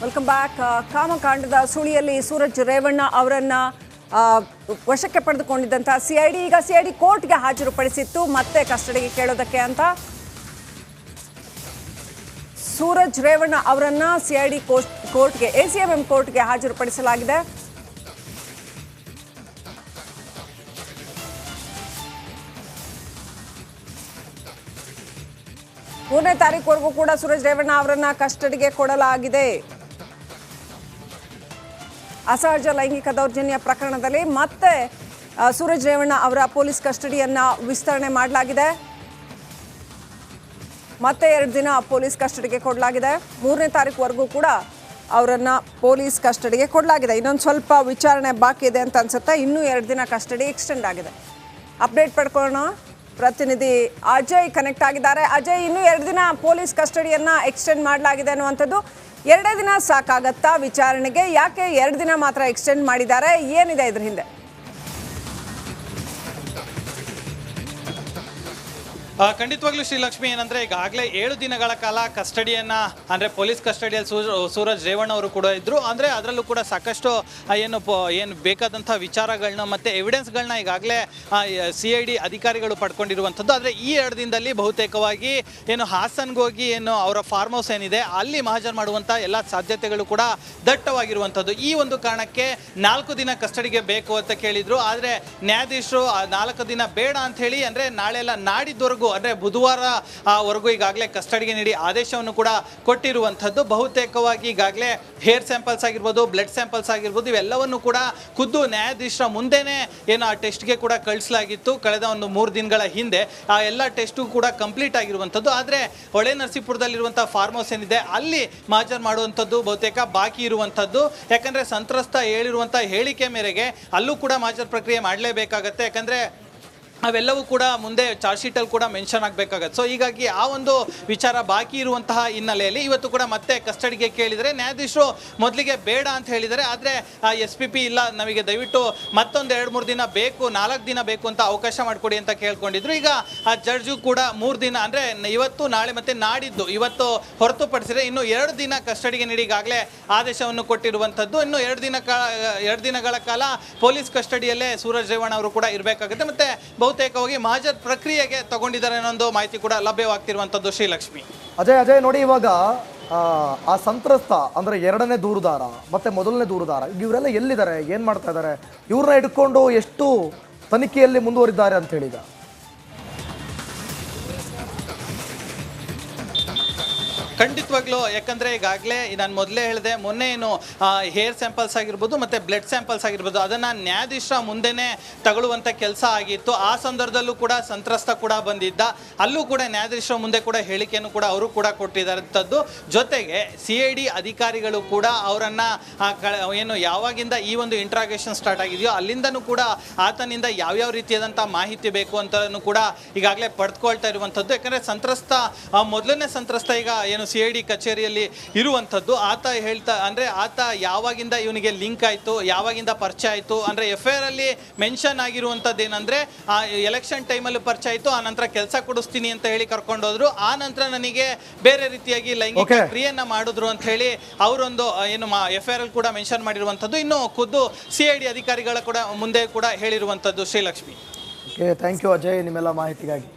Welcome back. ಕಾಮಕಾಂಡದ ಸುಳಿಯಲ್ಲಿ ಸೂರಜ್ ರೇವಣ್ಣ ಅವರನ್ನ ವಶಕ್ಕೆ ಪಡೆದುಕೊಂಡಿದ್ದಂಥ ಸಿಐಡಿ ಈಗ ಸಿಐಡಿ ಕೋರ್ಟ್ಗೆ ಹಾಜರುಪಡಿಸಿತ್ತು ಮತ್ತೆ ಕಸ್ಟಡಿಗೆ ಕೇಳೋದಕ್ಕೆ ಅಂತ. ಸೂರಜ್ ರೇವಣ್ಣ ಅವರನ್ನ ಸಿಐಡಿ ಕೋರ್ಟ್ಗೆ ಎಸಿಎಂಎಂ ಕೋರ್ಟ್ಗೆ ಹಾಜರುಪಡಿಸಲಾಗಿದೆ. ಮೂರನೇ ತಾರೀಕುವರೆಗೂ ಕೂಡ ಸೂರಜ್ ರೇವಣ್ಣ ಅವರನ್ನ ಕಸ್ಟಡಿಗೆ ಕೊಡಲಾಗಿದೆ. ಅಸಹಜ ಲೈಂಗಿಕ ದೌರ್ಜನ್ಯ ಪ್ರಕರಣದಲ್ಲಿ ಮತ್ತೆ ಸೂರಜ್ ರೇವಣ್ಣ ಅವರ ಪೊಲೀಸ್ ಕಸ್ಟಡಿಯನ್ನ ವಿಸ್ತರಣೆ ಮಾಡಲಾಗಿದೆ. ಮತ್ತೆ 2 ದಿನ ಪೊಲೀಸ್ ಕಸ್ಟಡಿಗೆ ಕೊಡಲಾಗಿದೆ. 3ನೇ ತಾರೀಕುವರೆಗೂ ಕೂಡ ಅವರನ್ನ ಪೊಲೀಸ್ ಕಸ್ಟಡಿಗೆ ಕೊಡಲಾಗಿದೆ. ಇನ್ನೊಂದು ಸ್ವಲ್ಪ ವಿಚಾರಣೆ ಬಾಕಿ ಇದೆ ಅಂತ ಅನ್ಸುತ್ತೆ. ಇನ್ನೂ 2 ದಿನ ಕಸ್ಟಡಿ ಎಕ್ಸ್ಟೆಂಡ್ ಆಗಿದೆ. ಅಪ್ಡೇಟ್ ಪಡ್ಕೊಳ್ಳೋಣ. ಪ್ರತಿನಿಧಿ ಅಜಯ್ ಕನೆಕ್ಟ್ ಆಗಿದ್ದಾರೆ. ಅಜಯ್, ಇನ್ನೂ 2 ದಿನ ಪೊಲೀಸ್ ಕಸ್ಟಡಿಯನ್ನ ಎಕ್ಸ್ಟೆಂಡ್ ಮಾಡಲಾಗಿದೆ ಅನ್ನುವಂಥದ್ದು. 2 ದಿನ ಸಾಕಾಗತ್ತಾ ವಿಚಾರಣೆಗೆ? ಯಾಕೆ 2 ದಿನ ಮಾತ್ರ ಎಕ್ಸ್ಟೆಂಡ್ ಮಾಡಿದ್ದಾರೆ? ಏನಿದೆ ಇದ್ರ ಹಿಂದೆ? ಖಂಡಿತವಾಗ್ಲೂ ಶ್ರೀಲಕ್ಷ್ಮಿ, ಏನಂದರೆ ಈಗಾಗಲೇ 7 ದಿನಗಳ ಕಾಲ ಕಸ್ಟಡಿಯನ್ನು ಅಂದರೆ ಪೊಲೀಸ್ ಕಸ್ಟಡಿಯಲ್ಲಿ ಸೂರಜ್ ರೇವಣ್ಣ ಅವರು ಕೂಡ ಇದ್ದರು. ಅಂದರೆ ಅದರಲ್ಲೂ ಕೂಡ ಸಾಕಷ್ಟು ಏನು ಬೇಕಾದಂಥ ವಿಚಾರಗಳನ್ನ ಮತ್ತು ಎವಿಡೆನ್ಸ್ಗಳನ್ನ ಈಗಾಗಲೇ CID ಅಧಿಕಾರಿಗಳು ಪಡ್ಕೊಂಡಿರುವಂಥದ್ದು. ಆದರೆ ಈ 2 ದಿನದಲ್ಲಿ ಬಹುತೇಕವಾಗಿ ಏನು ಹಾಸನ್ಗೋಗಿ ಏನು ಅವರ ಫಾರ್ಮ್ ಹೌಸ್ ಏನಿದೆ ಅಲ್ಲಿ ಮಹಾಜರ್ ಮಾಡುವಂಥ ಎಲ್ಲ ಸಾಧ್ಯತೆಗಳು ಕೂಡ ದಟ್ಟವಾಗಿರುವಂಥದ್ದು. ಈ ಒಂದು ಕಾರಣಕ್ಕೆ 4 ದಿನ ಕಸ್ಟಡಿಗೆ ಬೇಕು ಅಂತ ಕೇಳಿದರು. ಆದರೆ ನ್ಯಾಯಾಧೀಶರು 4 ದಿನ ಬೇಡ ಅಂಥೇಳಿ, ಅಂದರೆ ನಾಳೆಲ್ಲ ನಾಡಿದ್ದವರೆಗೂ ಅಂದರೆ ಬುಧವಾರವರೆಗೂ ಈಗಾಗಲೇ ಕಸ್ಟಡಿಗೆ ನೀಡಿ ಆದೇಶವನ್ನು ಕೂಡ ಕೊಟ್ಟಿರುವಂಥದ್ದು. ಬಹುತೇಕವಾಗಿ ಈಗಾಗಲೇ ಹೇರ್ ಸ್ಯಾಂಪಲ್ಸ್ ಆಗಿರ್ಬೋದು, ಬ್ಲಡ್ ಸ್ಯಾಂಪಲ್ಸ್ ಆಗಿರ್ಬೋದು, ಇವೆಲ್ಲವನ್ನು ಕೂಡ ಖುದ್ದು ನ್ಯಾಯಾಧೀಶರ ಮುಂದೆನೇ ಏನು ಆ ಟೆಸ್ಟ್ಗೆ ಕೂಡ ಕಳಿಸಲಾಗಿತ್ತು ಕಳೆದ ಒಂದು 3 ದಿನಗಳ ಹಿಂದೆ. ಆ ಎಲ್ಲ ಟೆಸ್ಟು ಕೂಡ ಕಂಪ್ಲೀಟ್ ಆಗಿರುವಂಥದ್ದು. ಆದರೆ ಹೊಳೆ ನರಸೀಪುರದಲ್ಲಿರುವಂಥ ಫಾರ್ಮ್ ಹೌಸ್ ಏನಿದೆ ಅಲ್ಲಿ ಮಹಾಜರ್ ಮಾಡುವಂಥದ್ದು ಬಹುತೇಕ ಬಾಕಿ ಇರುವಂಥದ್ದು. ಯಾಕಂದರೆ ಸಂತ್ರಸ್ತ ಹೇಳಿರುವಂಥ ಹೇಳಿಕೆ ಮೇರೆಗೆ ಅಲ್ಲೂ ಕೂಡ ಮಹಾಜರ್ ಪ್ರಕ್ರಿಯೆ ಮಾಡಲೇಬೇಕಾಗತ್ತೆ. ಯಾಕಂದರೆ ಅವೆಲ್ಲವೂ ಕೂಡ ಮುಂದೆ ಚಾರ್ಜ್ ಶೀಟಲ್ಲಿ ಕೂಡ ಮೆನ್ಷನ್ ಆಗಬೇಕಾಗತ್ತೆ. ಸೊ ಹೀಗಾಗಿ ಆ ಒಂದು ವಿಚಾರ ಬಾಕಿ ಇರುವಂತಹ ಹಿನ್ನೆಲೆಯಲ್ಲಿ ಇವತ್ತು ಕೂಡ ಮತ್ತೆ ಕಸ್ಟಡಿಗೆ ಕೇಳಿದರೆ ನ್ಯಾಯಾಧೀಶರು ಮೊದಲಿಗೆ ಬೇಡ ಅಂತ ಹೇಳಿದರೆ. ಆದರೆ SPP ಇಲ್ಲ, ನಮಗೆ ದಯವಿಟ್ಟು ಮತ್ತೊಂದು 2-3 ದಿನ ಬೇಕು, 4 ದಿನ ಬೇಕು ಅಂತ ಅವಕಾಶ ಮಾಡಿಕೊಡಿ ಅಂತ ಕೇಳ್ಕೊಂಡಿದ್ರು. ಈಗ ಆ ಜಡ್ಜು ಕೂಡ 3 ದಿನ ಅಂದರೆ ಇವತ್ತು, ನಾಳೆ ಮತ್ತು ನಾಡಿದ್ದು, ಇವತ್ತು ಹೊರತುಪಡಿಸಿದರೆ ಇನ್ನು 2 ದಿನ ಕಸ್ಟಡಿಗೆ ನೀಡಿ ಈಗಾಗಲೇ ಆದೇಶವನ್ನು ಕೊಟ್ಟಿರುವಂಥದ್ದು. ಇನ್ನು 2 ದಿನಗಳ ಕಾಲ ಪೊಲೀಸ್ ಕಸ್ಟಡಿಯಲ್ಲೇ ಸೂರಜ್ ರೇವಣ್ಣ ಅವರು ಕೂಡ ಇರಬೇಕಾಗುತ್ತೆ. ಮತ್ತು ಬಹುತೇಕವಾಗಿ ಮಹಾಜರ್ ಪ್ರಕ್ರಿಯೆಗೆ ತಗೊಂಡಿದ್ದಾರೆ ಅನ್ನೋ ಮಾಹಿತಿ ಕೂಡ ಲಭ್ಯವಾಗ್ತಿರುವಂಥದ್ದು. ಶ್ರೀಲಕ್ಷ್ಮಿ, ಅಜಯ್ ನೋಡಿ, ಇವಾಗ ಆ ಸಂತ್ರಸ್ತ ಅಂದರೆ 2ನೇ ದೂರುದಾರ ಮತ್ತೆ 1ನೇ ದೂರುದಾರ ಇವರೆಲ್ಲ ಎಲ್ಲಿದ್ದಾರೆ, ಏನು ಮಾಡ್ತಾ ಇದ್ದಾರೆ, ಇವ್ರನ್ನ ಹಿಡ್ಕೊಂಡು ಎಷ್ಟು ತನಿಖೆಯಲ್ಲಿ ಮುಂದುವರಿದ್ದಾರೆ ಅಂತ ಹೇಳಿದ? ಖಂಡಿತವಾಗ್ಲೂ, ಯಾಕಂದರೆ ಈಗಾಗಲೇ ನಾನು ಮೊದಲೇ ಹೇಳಿದೆ, ಮೊನ್ನೆ ಏನು ಹೇರ್ ಸ್ಯಾಂಪಲ್ಸ್ ಆಗಿರ್ಬೋದು ಮತ್ತು ಬ್ಲಡ್ ಸ್ಯಾಂಪಲ್ಸ್ ಆಗಿರ್ಬೋದು ಅದನ್ನು ನ್ಯಾಯಾಧೀಶರ ಮುಂದೆನೇ ತಗೊಳ್ಳುವಂಥ ಕೆಲಸ ಆಗಿತ್ತು. ಆ ಸಂದರ್ಭದಲ್ಲೂ ಕೂಡ ಸಂತ್ರಸ್ತ ಕೂಡ ಬಂದಿದ್ದ. ಅಲ್ಲೂ ಕೂಡ ನ್ಯಾಯಾಧೀಶರ ಮುಂದೆ ಕೂಡ ಹೇಳಿಕೆಯನ್ನು ಕೂಡ ಅವರು ಕೂಡ ಕೊಟ್ಟಿದ್ದಾರಂಥದ್ದು. ಜೊತೆಗೆ CID ಅಧಿಕಾರಿಗಳು ಕೂಡ ಅವರನ್ನು ಏನು ಯಾವಾಗಿಂದ ಈ ಒಂದು ಇಂಟ್ರಾಗೇಷನ್ ಸ್ಟಾರ್ಟ್ ಆಗಿದೆಯೋ ಅಲ್ಲಿಂದನೂ ಕೂಡ ಆತನಿಂದ ಯಾವ್ಯಾವ ರೀತಿಯಾದಂಥ ಮಾಹಿತಿ ಬೇಕು ಅಂತಲೂ ಕೂಡ ಈಗಾಗಲೇ ಪಡೆದುಕೊಳ್ತಾ ಇರುವಂಥದ್ದು. ಯಾಕಂದರೆ ಸಂತ್ರಸ್ತ ಮೊದಲನೇ ಸಂತ್ರಸ್ತ ಈಗ ಏನು CID ಕಚೇರಿಯಲ್ಲಿ ಇರುವಂಥದ್ದು. ಆತ ಯಾವಾಗಿಂದ ಇವನಿಗೆ ಲಿಂಕ್ ಆಯಿತು, ಯಾವಾಗಿಂದ ಪರಿಚಯ ಆಯಿತು ಅಂದರೆ FIR ಅಲ್ಲಿ ಮೆನ್ಷನ್ ಆಗಿರುವಂಥದ್ದು ಏನಂದರೆ ಎಲೆಕ್ಷನ್ ಟೈಮಲ್ಲಿ ಪರಿಚಯ ಆಯಿತು, ಆ ನಂತರ ಕೆಲಸ ಕೊಡಿಸ್ತೀನಿ ಅಂತ ಹೇಳಿ ಕರ್ಕೊಂಡೋದ್ರು, ಆ ನಂತರ ನನಗೆ ಬೇರೆ ರೀತಿಯಾಗಿ ಲೈಂಗಿಕ ಕ್ರಿಯೆಯನ್ನು ಮಾಡಿದ್ರು ಅಂತ ಹೇಳಿ ಅವರೊಂದು ಏನು FIR ಅಲ್ಲಿ ಕೂಡ ಮೆನ್ಷನ್ ಮಾಡಿರುವಂಥದ್ದು. ಇನ್ನು ಖುದ್ದು CID ಅಧಿಕಾರಿಗಳ ಕೂಡ ಮುಂದೆ ಕೂಡ ಹೇಳಿರುವಂಥದ್ದು. ಶ್ರೀಲಕ್ಷ್ಮಿ, ಥ್ಯಾಂಕ್ ಯು ಅಜಯ್ ನಿಮ್ಮೆಲ್ಲ ಮಾಹಿತಿಗಾಗಿ.